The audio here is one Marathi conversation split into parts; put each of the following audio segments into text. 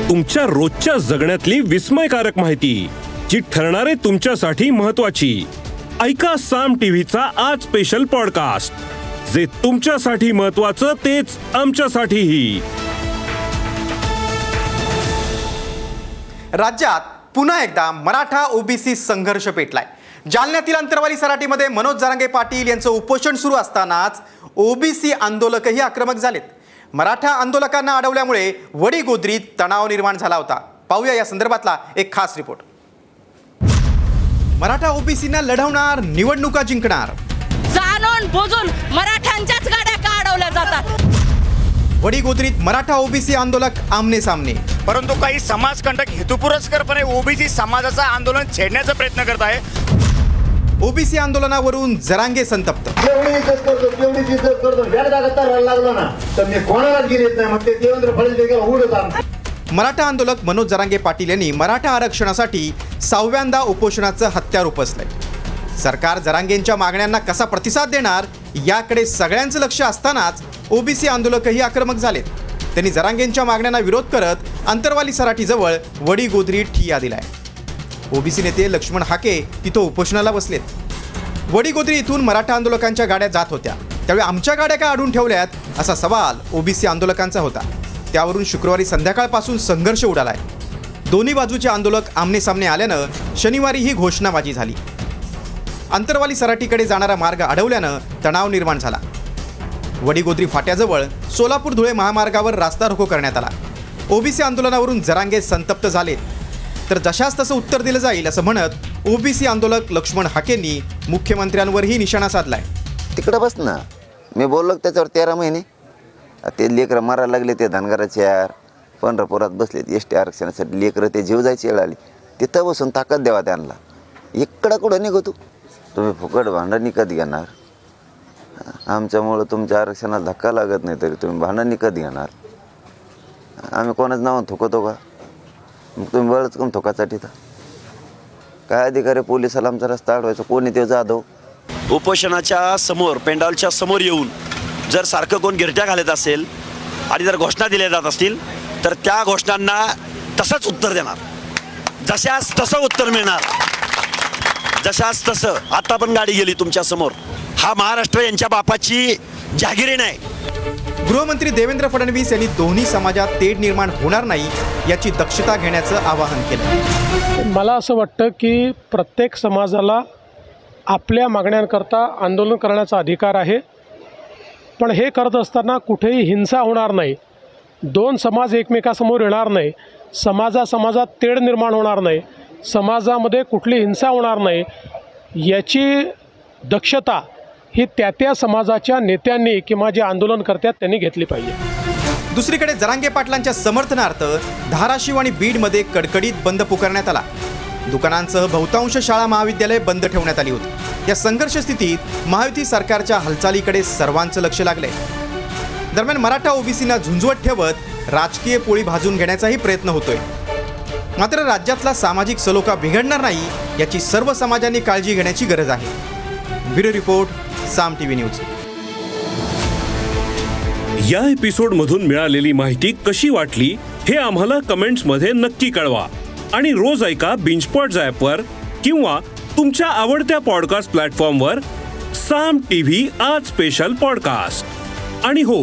तुमच्या रोजच्या जगण्यातली विस्मयकारक माहिती जी ठरणारे तुमच्यासाठी महत्त्वाची। ऐका साम टीव्हीचा आज स्पेशल पॉडकास्ट, जे तुमच्यासाठी महत्त्वाचं तेच आमच्यासाठीही। राज्यात पुन्हा एकदा मराठा ओबीसी संघर्ष पेटलाय। जालन्यातील अंतरवाली सराटीमध्ये मनोज जरांगे पाटील यांचं उपोषण सुरू असतानाच ओबीसी आंदोलकही आक्रमक झालेत। मराठा आंदोलकांना अडवल्यामुळे वडीगोद्रीत तणाव निर्माण झाला होता। पाहूया या संदर्भातला एक खास रिपोर्ट। मराठा ओबीसीना लढवणार, निवडणुका जिंकणार, जाणून बुजून मराठ्यांच्याच गाड्या का अडवल्या जातात। वडीगोद्रीत मराठा ओबीसी आंदोलक आमने सामने, परंतु काही समाजकंटक हेतुपुरस्करपणे ओबीसी समाजाचं आंदोलन छेडण्याचा प्रयत्न करत आहे। ओबीसी आंदोलनावरून जरांगे संतप्त। मराठा आंदोलक मनोज जरांगे पाटील यांनी मराठा आरक्षणासाठी 6व्यांदा उपोषणाचं हत्यार उपसलंय। सरकार जरांगेंच्या मागण्यांना कसा प्रतिसाद देणार याकडे सगळ्यांचं लक्ष असतानाच ओबीसी आंदोलकही आक्रमक झालेत। त्यांनी जरांगेंच्या मागण्यांना विरोध करत अंतरवाली सराटीजवळ वडीगोद्री ठिय्या दिलाय। ओबीसी नेते लक्ष्मण हाके तिथं उपोषणाला बसलेत। वडीगोद्री इथून मराठा आंदोलकांच्या गाड्या जात होत्या, त्यावेळी आमच्या गाड्या का अडवून ठेवल्यात असा सवाल ओबीसी आंदोलकांचा होता। त्यावरून शुक्रवारी संध्याकाळपासून संघर्ष उडालाय। दोन्ही बाजूचे आंदोलक आमने सामने आल्यानं शनिवारी ही घोषणाबाजी झाली। अंतरवाली सराटीकडे जाणारा मार्ग अडवल्यानं तणाव निर्माण झाला। वडीगोद्री फाट्याजवळ सोलापूर धुळे महामार्गावर रास्ता रोको करण्यात आला। ओबीसी आंदोलनावरून जरांगे संतप्त झालेत, तर जशास तसं उत्तर दिलं जाईल असं म्हणत ओबीसी आंदोलक लक्ष्मण हाकेंनी मुख्यमंत्र्यांवरही निशाणा साधलाय। तिकडे बस ना, मी बोललो त्याच्यावर 13 महिने ते लेकरं मारायला लागले। ते धनगराचे यार पंढरपुरात बसलेत एसटी आरक्षणासाठी, लेकरं ते जीव जायची वेळ आली, तिथं बसून ताकद द्यावा त्यांना। इकडं कुठं निघू तुम्ही फुकट भांडण निकत घेणार, आमच्यामुळं तुमच्या आरक्षणाला धक्का लागत नाही तरी तुम्ही भांडण निकत घेणार। आम्ही कोणाच नाव थुकतो का? मग तुम्ही बळच कोण थोकाचा तिथं काय अधिकारी पोलिसाला आमचा रस्ता अडवायचा? कोणी ते जाधव उपोषणाच्या समोर पेंडॉलच्या समोर येऊन जर सारखं कोण गिरट्या घालत असेल आणि जर घोषणा दिल्या जात असतील तर त्या घोषणांना तसंच उत्तर देणार, जशास तसं उत्तर मिळणार, जशास तसं। आता पण गाडी गेली तुमच्या समोर, हा महाराष्ट्र यांच्या बापाची जहागिरी नाही। गृहमंत्री देवेंद्र फडणवीस यांनी दोन्ही समाजात तेढ निर्माण होणार नाही याची दक्षता घेण्याचं आवाहन केलं। मला असं वाटतं की प्रत्येक समाजाला आपल्या मागण्यांकरता आंदोलन करण्याचा अधिकार आहे, पण हे करत असताना कुठेही हिंसा होणार नाही, दोन समाज एकमेकासमोर येणार नाही, समाजात तेढ निर्माण होणार नाही, समाजामध्ये कुठली हिंसा होणार नाही, याची दक्षता ही त्या समाजाच्या नेत्यांनी किंवा जे आंदोलन करतात त्यांनी घेतली पाहिजे। दुसरीकडे जरांगे पाटलांच्या समर्थनार्थ धाराशिव आणि बीडमध्ये कडकडीत बंद पुकारण्यात आला। दुकानांसह बहुतांश शाळा महाविद्यालय बंद ठेवण्यात आली होती। या संघर्ष स्थितीत महायुती सरकारच्या हालचालीकडे सर्वांचं लक्ष लागलंय। दरम्यान मराठा ओबीसींना झुंझुवत ठेवत राजकीय पोळी भाजून घेण्याचाही प्रयत्न होतोय। मात्र राज्यातला सामाजिक सलोखा बिघडणार नाही याची सर्व समाजांनी काळजी घेण्याची गरज आहे। ब्युरो रिपोर्ट, साम टीव्ही न्यूज। या एपिसोडमधून मिळालेली माहिती कशी वाटली हे आम्हाला कमेंट्समध्ये नक्की कळवा आणि रोज ऐका बिंचपॉट ॲपवर किंवा तुमच्या आवडत्या पॉडकास्ट प्लॅटफॉर्मवर साम टीव्ही आज स्पेशल पॉडकास्ट। आणि हो,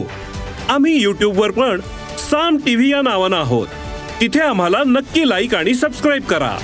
आम्ही यूट्यूबवर पण साम टीव्ही या नावानं आहोत, तिथे आम्हाला नक्की लाईक आणि सबस्क्राईब करा।